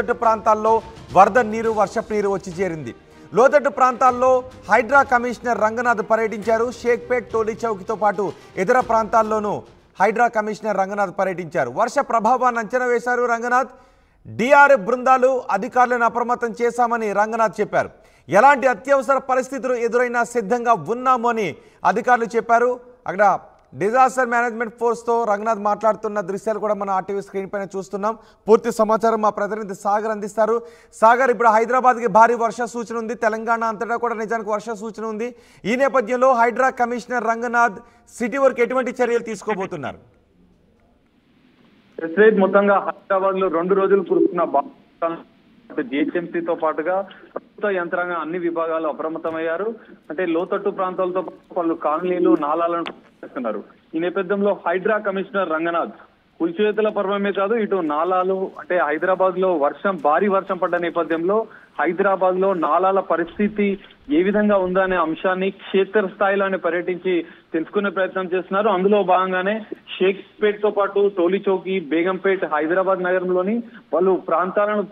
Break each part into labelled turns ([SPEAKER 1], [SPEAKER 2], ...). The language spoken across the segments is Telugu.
[SPEAKER 1] లోతట్టు ప్రాంతాల్లో వరద నీరు వర్షపు నీరు వచ్చి చేరింది. లోతట్టు ప్రాంతాల్లో హైడ్రా కమిషనర్ రంగనాథ్ పర్యటించారు. షేక్పేట్, టోలీ చౌక్తో పాటు ఇతర ప్రాంతాల్లోనూ హైడ్రా కమిషనర్ రంగనాథ్ పర్యటించారు. వర్ష ప్రభావాన్ని అంచనా వేశారు రంగనాథ్. డిఆర్ఎఫ్ బృందాలు అధికారులను అప్రమత్తం చేశామని రంగనాథ్ చెప్పారు. ఎలాంటి అత్యవసర పరిస్థితులు ఎదురైనా సిద్ధంగా ఉన్నాము అని అధికారులు చెప్పారు. అక్కడ డిజాస్టర్ మేనేజ్మెంట్ ఫోర్స్తో రంగనాథ్ మాట్లాడుతున్న దృశ్యాలు కూడా మన ఆర్టీవీ స్క్రీన్ పైన చూస్తున్నాం. పూర్తి సమాచారం మా ప్రతినిధి సాగర్ అందిస్తారు. సాగర్, ఇప్పుడు హైదరాబాద్కి భారీ వర్ష సూచన ఉంది, తెలంగాణ అంతటా కూడా నిజానికి వర్ష సూచన ఉంది. ఈ నేపథ్యంలో హైడ్రా కమిషనర్ రంగనాథ్ సిటీ వరకు ఎటువంటి చర్యలు తీసుకోబోతున్నారు?
[SPEAKER 2] మొత్తంగా హైదరాబాద్ లో 2 రోజులు కురుస్తున్న జిహెచ్ఎంసీతో పాటుగా ప్రభుత్వ యంత్రాంగం అన్ని విభాగాలు అప్రమత్తమయ్యారు. అంటే లోతట్టు ప్రాంతాలతో పలు కాలనీలు, నాలాలను చేస్తున్నారు. ఈ నేపథ్యంలో హైడ్రా కమిషనర్ రంగనాథ్ కూల్చివేతల పర్వమే కాదు, ఇటు నాలాలు అంటే హైదరాబాద్ లో భారీ వర్షం పడ్డ నేపథ్యంలో హైదరాబాద్ లో నాలాల పరిస్థితి ఏ విధంగా ఉందనే అంశాన్ని క్షేత్ర స్థాయిలోనే పర్యటించి తెలుసుకునే ప్రయత్నం చేస్తున్నారు. అందులో భాగంగానే షేక్పేట్ తో పాటు టోలీ చౌకీ, బేగంపేట్, హైదరాబాద్ నగరంలోని పలు ప్రాంతాలను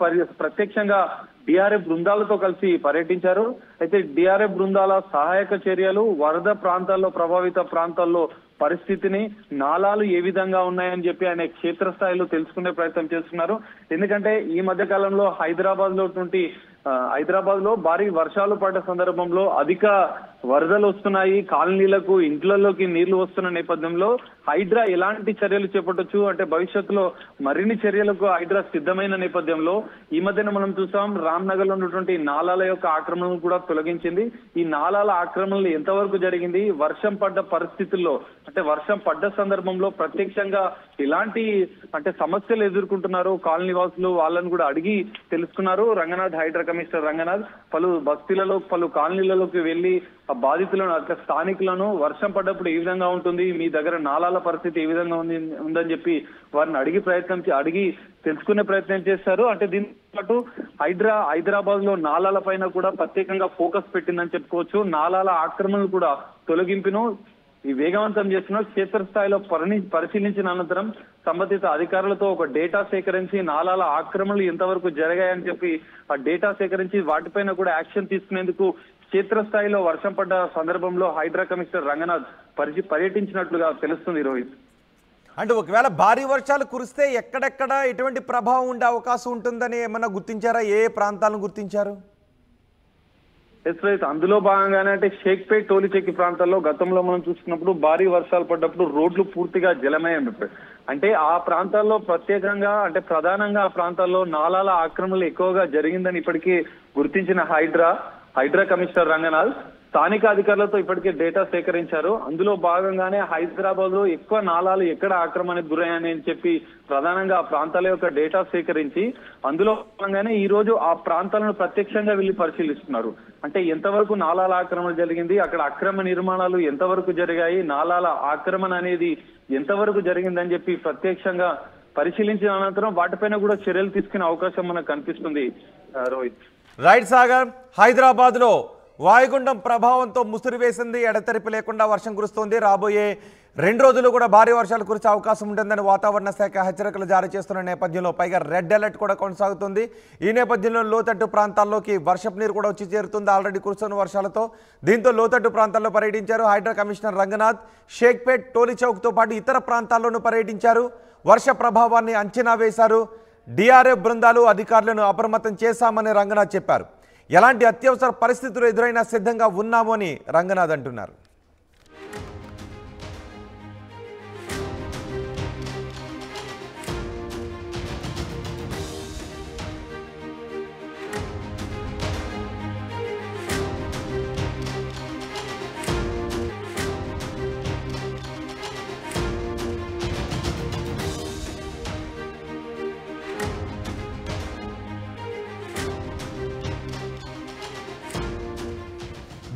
[SPEAKER 2] ప్రత్యక్షంగా డిఆర్ఎఫ్ బృందాలతో కలిసి పర్యటించారు. అయితే డిఆర్ఎఫ్ బృందాల సహాయక చర్యలు, వరద ప్రాంతాల్లో ప్రభావిత ప్రాంతాల్లో పరిస్థితిని, నాలాలు ఏ విధంగా ఉన్నాయని చెప్పి ఆయన క్షేత్రస్థాయిలో తెలుసుకునే ప్రయత్నం చేస్తున్నారు. ఎందుకంటే ఈ మధ్య కాలంలో హైదరాబాద్ లో భారీ వర్షాలు పడ్డ సందర్భంలో అధిక వరదలు వస్తున్నాయి, కాలనీలకు ఇంట్లలోకి నీళ్లు వస్తున్న నేపథ్యంలో హైడ్రా ఎలాంటి చర్యలు చేపట్టొచ్చు అంటే భవిష్యత్తులో మరిన్ని చర్యలకు హైడ్రా సిద్ధమైన నేపథ్యంలో ఈ మధ్యన మనం చూసాం రామ్నగర్ లో ఉన్నటువంటి నాలాల యొక్క ఆక్రమణను కూడా తొలగించింది. ఈ నాలాల ఆక్రమణలు ఎంతవరకు జరిగింది, వర్షం పడ్డ పరిస్థితుల్లో అంటే వర్షం పడ్డ సందర్భంలో ప్రత్యక్షంగా ఎలాంటి అంటే సమస్యలు ఎదుర్కొంటున్నారు కాలనీ వాసులు, వాళ్ళని కూడా అడిగి తెలుసుకున్నారు రంగనాథ్. హైడ్రా కమిషనర్ రంగనాథ్ పలు బస్తీలలో, పలు కాలనీలలోకి వెళ్లి ఆ బాధితులను, అక్కడ స్థానికులను వర్షం పడ్డప్పుడు ఏ విధంగా ఉంటుంది, మీ దగ్గర నాలాల పరిస్థితి ఏ విధంగా ఉందని చెప్పి వారిని అడిగి తెలుసుకునే ప్రయత్నం చేశారు. అంటే దీంతో పాటు హైదరాబాద్ లో నాలాల పైన కూడా ప్రత్యేకంగా ఫోకస్ పెట్టిందని చెప్పుకోవచ్చు. నాలాల ఆక్రమణలు కూడా తొలగింపును ఈ వేగవంతం చేస్తున్నారు. క్షేత్రస్థాయిలో పరిశీలించిన అనంతరం సంబంధిత అధికారులతో ఒక డేటా సేకరించి నాలాల ఆక్రమణలు ఎంతవరకు జరిగాయని చెప్పి ఆ డేటా సేకరించి వాటిపైన కూడా యాక్షన్ తీసుకునేందుకు క్షేత్రస్థాయిలో వర్షం పడ్డ సందర్భంలో హైడ్రా కమిషనర్ రంగనాథ్ పర్యటించినట్లుగా తెలుస్తుంది. రోహిత్,
[SPEAKER 1] అంటే ఒకవేళ భారీ వర్షాలు కురిస్తే ఎక్కడెక్కడ ఎటువంటి ప్రభావం ఉండే అవకాశం ఉంటుందని ఏమన్నా గుర్తించారా? ఏ ప్రాంతాలను గుర్తించారు?
[SPEAKER 2] అందులో భాగంగానే అంటే షేక్పేట్, టోలీ చౌకీ ప్రాంతాల్లో గతంలో మనం చూసుకున్నప్పుడు భారీ వర్షాలు పడ్డప్పుడు రోడ్లు పూర్తిగా జలమయం. అంటే ఆ ప్రాంతాల్లో ప్రధానంగా ఆ ప్రాంతాల్లో నాలాల ఆక్రమణలు ఎక్కువగా జరిగిందని ఇప్పటికీ గుర్తించిన హైడ్రా కమిషనర్ రంగనాథ్ స్థానిక అధికారులతో ఇప్పటికే డేటా సేకరించారు. అందులో భాగంగానే హైదరాబాద్ లో ఎక్కువ నాలాలు ఎక్కడ ఆక్రమణకు గురయ్యాయని చెప్పి ప్రధానంగా ఆ ప్రాంతాల యొక్క డేటా సేకరించి అందులో భాగంగానే ఈ రోజు ఆ ప్రాంతాలను ప్రత్యక్షంగా వెళ్లి పరిశీలిస్తున్నారు. అంటే ఎంతవరకు నాలాల ఆక్రమణ జరిగింది, అక్కడ అక్రమ నిర్మాణాలు ఎంతవరకు జరిగాయి, నాలాల ఆక్రమణ అనేది ఎంతవరకు జరిగిందని చెప్పి ప్రత్యక్షంగా పరిశీలించిన అనంతరం వాటిపైన కూడా చర్యలు తీసుకునే అవకాశం మనకు కనిపిస్తుంది. రోహిత్,
[SPEAKER 1] రైట్ సాగర్, హైదరాబాద్ లో వాయుగుండం ప్రభావంతో ముసురు వేసింది, ఎడతెరిపి లేకుండా వర్షం కురుస్తోంది. రాబోయే 2 రోజులు కూడా భారీ వర్షాలు కురిసే అవకాశం ఉంటుందని వాతావరణ శాఖ హెచ్చరికలు జారీ చేస్తున్న నేపథ్యంలో పైగా రెడ్ అలర్ట్ కూడా కొనసాగుతుంది. ఈ నేపథ్యంలో లోతట్టు ప్రాంతాల్లోకి వర్షపు నీరు కూడా వచ్చి చేరుతుంది ఆల్రెడీ కురుస్తున్న వర్షాలతో. దీంతో లోతట్టు ప్రాంతాల్లో పర్యటించారు హైడ్రా కమిషనర్ రంగనాథ్. షేక్పేట్, టోలీ చౌక్తో పాటు ఇతర ప్రాంతాల్లోనూ పర్యటించారు. వర్ష ప్రభావాన్ని అంచనా వేశారు. డిఆర్ఎఫ్ బృందాలు అధికారులను అప్రమత్తం చేశామని రంగనాథ్ చెప్పారు. ఎలాంటి అత్యవసర పరిస్థితులు ఎదురైనా సిద్ధంగా ఉన్నాము అని రంగనాథ్ అంటున్నారు.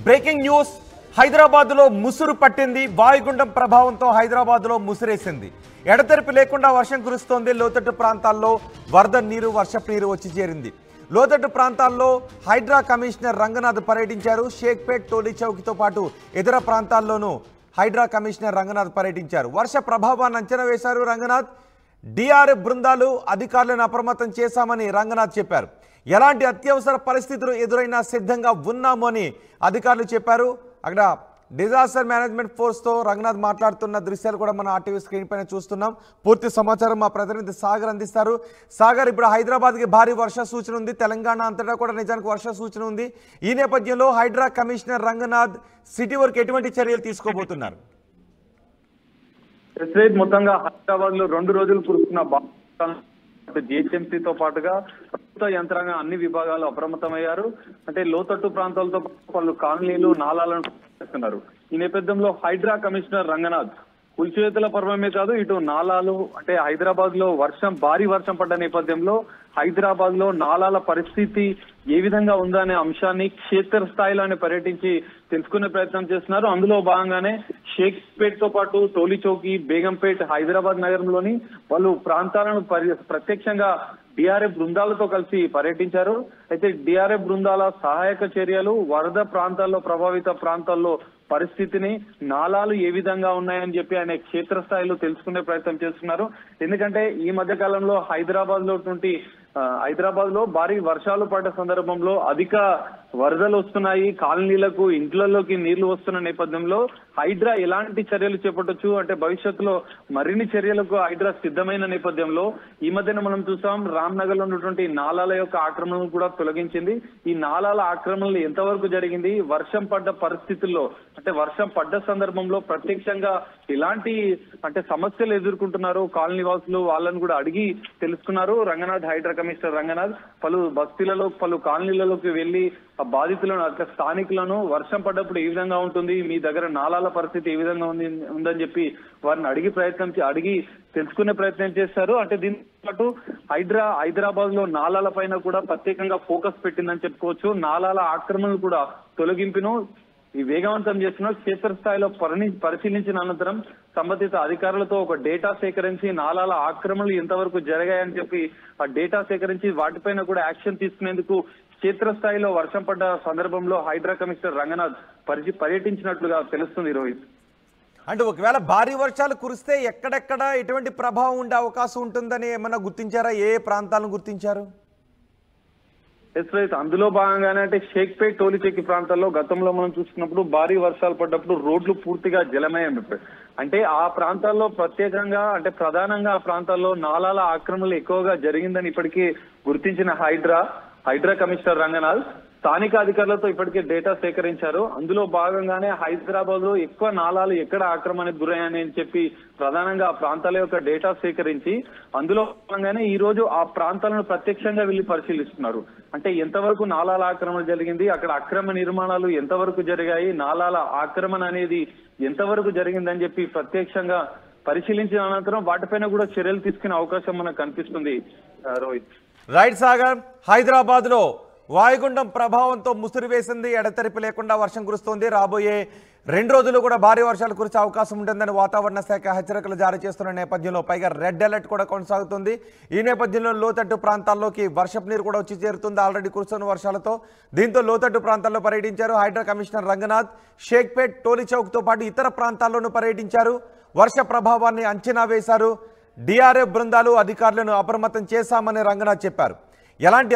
[SPEAKER 1] బ్రేకింగ్ న్యూస్, హైదరాబాద్లో ముసురు పట్టింది. వాయుగుండం ప్రభావంతో హైదరాబాద్లో ముసురేసింది. ఎడతెరిపి లేకుండా వర్షం కురుస్తోంది. లోతట్టు ప్రాంతాల్లో వరద నీరు, వర్షపు నీరు వచ్చి చేరింది. లోతట్టు ప్రాంతాల్లో హైడ్రా కమిషనర్ రంగనాథ్ పర్యటించారు. షేక్పేట్, టోలీ చౌకీతో పాటు ఇతర ప్రాంతాల్లోనూ హైడ్రా కమిషనర్ రంగనాథ్ పర్యటించారు. వర్ష ప్రభావాన్ని అంచనా వేశారు రంగనాథ్. డిఆర్ఎఫ్ బృందాలు అధికారులను అప్రమత్తం చేశామని రంగనాథ్ చెప్పారు. ఎలాంటి అత్యవసర పరిస్థితులు ఎదురైనా సిద్ధంగా ఉన్నాము అని అధికారులు చెప్పారు. అక్కడ డిజాస్టర్ మేనేజ్మెంట్ ఫోర్స్తో రంగనాథ్ మాట్లాడుతున్న దృశ్యాలు కూడా మన ఆర్టీవీ స్క్రీన్ పైన చూస్తున్నాం. పూర్తి సమాచారం మా ప్రతినిధి సాగర్ అందిస్తారు. సాగర్, ఇప్పుడు హైదరాబాద్కి భారీ వర్ష సూచన ఉంది, తెలంగాణ అంతటా కూడా నిజానికి వర్ష సూచన ఉంది. ఈ నేపథ్యంలో హైడ్రా కమిషనర్ రంగనాథ్ సిటీ వరకు ఎటువంటి చర్యలు తీసుకోబోతున్నారు?
[SPEAKER 2] మొత్తంగా హైదరాబాద్ లో 2 రోజులు కురుస్తున్న జిహెచ్ఎంసీతో పాటుగా ప్రభుత్వ యంత్రాంగం అన్ని విభాగాలు అప్రమత్తమయ్యారు. అంటే లోతట్టు ప్రాంతాలతో పలు కాలనీలు నాలాలను చేస్తున్నారు. ఈ నేపథ్యంలో హైడ్రా కమిషనర్ రంగనాథ్ కూల్చివేతల పర్వమే కాదు, ఇటు నాలాలు అంటే హైదరాబాద్ లో భారీ వర్షం పడ్డ నేపథ్యంలో హైదరాబాద్ లో నాలాల పరిస్థితి ఏ విధంగా ఉందనే అంశాన్ని క్షేత్ర స్థాయిలోనే పర్యటించి తెలుసుకునే ప్రయత్నం చేస్తున్నారు. అందులో భాగంగానే షేక్పేట్ తో పాటు టోలీచౌకి, బేగంపేట్, హైదరాబాద్ నగరంలోని పలు ప్రాంతాలను ప్రత్యక్షంగా డిఆర్ఎఫ్ బృందాలతో కలిసి పర్యటించారు. అయితే డిఆర్ఎఫ్ బృందాల సహాయక చర్యలు, వరద ప్రాంతాల్లో ప్రభావిత ప్రాంతాల్లో పరిస్థితిని, నాలాలు ఏ విధంగా ఉన్నాయని చెప్పి ఆయన క్షేత్రస్థాయిలో తెలుసుకునే ప్రయత్నం చేస్తున్నారు. ఎందుకంటే ఈ మధ్య కాలంలో హైదరాబాద్ లో భారీ వర్షాలు పడ్డ సందర్భంలో అధిక వరదలు వస్తున్నాయి, కాలనీలకు ఇంట్లలోకి నీళ్లు వస్తున్న నేపథ్యంలో హైడ్రా ఎలాంటి చర్యలు చేపట్టొచ్చు అంటే భవిష్యత్తులో మరిన్ని చర్యలకు హైడ్రా సిద్ధమైన నేపథ్యంలో ఈ మధ్యన మనం చూసాం రామ్నగర్ లో ఉన్నటువంటి నాలాల యొక్క ఆక్రమణను కూడా తొలగించింది. ఈ నాలాల ఆక్రమణలు ఎంతవరకు జరిగింది, వర్షం పడ్డ పరిస్థితుల్లో అంటే వర్షం పడ్డ సందర్భంలో ప్రత్యక్షంగా ఎలాంటి అంటే సమస్యలు ఎదుర్కొంటున్నారు కాలనీ వాసులు, వాళ్ళని కూడా అడిగి తెలుసుకున్నారు రంగనాథ్. హైడ్రా కమిషనర్ రంగనాథ్ పలు బస్తీలలో, పలు కాలనీలలోకి వెళ్లి ఆ బాధితులను, అక్కడ స్థానికులను వర్షం పడ్డప్పుడు ఏ విధంగా ఉంటుంది, మీ దగ్గర నాలాల పరిస్థితి ఏ విధంగా ఉందని చెప్పి వారిని అడిగి తెలుసుకునే ప్రయత్నం చేశారు. అంటే దీంతో పాటు హైదరాబాద్ లో నాలాల పైన కూడా ప్రత్యేకంగా ఫోకస్ పెట్టిందని చెప్పుకోవచ్చు. నాలాల ఆక్రమణలు కూడా తొలగింపును ఈ వేగవంతం చేస్తున్న క్షేత్రస్థాయిలో పరిశీలించిన అనంతరం సంబంధిత అధికారులతో ఒక డేటా సేకరించి నాలాల ఆక్రమణలు ఎంతవరకు జరిగాయని చెప్పి ఆ డేటా సేకరించి వాటిపైన కూడా యాక్షన్ తీసుకునేందుకు క్షేత్రస్థాయిలో వర్షం పడ్డ సందర్భంలో హైడ్రా కమిషనర్ రంగనాథ్ పర్యటించినట్లుగా తెలుస్తుంది. రోహిత్,
[SPEAKER 1] అంటే ఒకవేళ భారీ వర్షాలు కురిస్తే ఎక్కడెక్కడ ఎటువంటి ప్రభావం ఉండే అవకాశం ఉంటుందని ఏమన్నా గుర్తించారా? ఏ ప్రాంతాలను గుర్తించారు?
[SPEAKER 2] అందులో భాగంగానే అంటే షేక్పేట్, టోలీచౌకి ప్రాంతాల్లో గతంలో మనం చూసుకున్నప్పుడు భారీ వర్షాలు పడ్డప్పుడు రోడ్లు పూర్తిగా జలమయం. అంటే ఆ ప్రాంతాల్లో ప్రత్యేకంగా అంటే ప్రధానంగా ఆ ప్రాంతాల్లో నాలాల ఆక్రమణలు ఎక్కువగా జరిగిందని ఇప్పటికీ గుర్తించిన హైడ్రా కమిషనర్ రంగనాథ్ స్థానిక అధికారులతో ఇప్పటికే డేటా సేకరించారు. అందులో భాగంగానే హైదరాబాద్ లో ఎక్కువ నాలాలు ఎక్కడ ఆక్రమణకు గురయ్యాయని చెప్పి ప్రధానంగా ఆ ప్రాంతాల యొక్క డేటా సేకరించి అందులో భాగంగానే ఈ రోజు ఆ ప్రాంతాలను ప్రత్యక్షంగా వెళ్లి పరిశీలిస్తున్నారు. అంటే ఎంతవరకు నాలాల ఆక్రమణ జరిగింది, అక్కడ అక్రమ నిర్మాణాలు ఎంతవరకు జరిగాయి, నాలాల ఆక్రమణ అనేది ఎంతవరకు జరిగిందని చెప్పి ప్రత్యక్షంగా పరిశీలించిన అనంతరం వాటిపైన కూడా చర్యలు తీసుకునే అవకాశం మనకు కనిపిస్తుంది. రోహిత్,
[SPEAKER 1] రైట్ సాగర్, హైదరాబాద్ లో వాయుగుండం ప్రభావంతో ముసురు వేసింది, ఎడతెరిపి లేకుండా వర్షం కురుస్తోంది. రాబోయే 2 రోజులు కూడా భారీ వర్షాలు కురిసే అవకాశం ఉంటుందని వాతావరణ శాఖ హెచ్చరికలు జారీ చేస్తున్న నేపథ్యంలో పైగా రెడ్ అలర్ట్ కూడా కొనసాగుతుంది. ఈ నేపథ్యంలో లోతట్టు ప్రాంతాల్లోకి వర్షపు నీరు కూడా వచ్చి చేరుతుంది ఆల్రెడీ కురుస్తున్న వర్షాలతో. దీంతో లోతట్టు ప్రాంతాల్లో పర్యటించారు హైడ్రా కమిషనర్ రంగనాథ్. షేక్పేట్, టోలీచౌక్తో పాటు ఇతర ప్రాంతాల్లోనూ పర్యటించారు. వర్ష ప్రభావాన్ని అంచనా వేశారు. డిఆర్ఎఫ్ బృందాలు అధికారులను అప్రమత్తం చేశామని రంగనాథ్ చెప్పారు. ఎలాంటి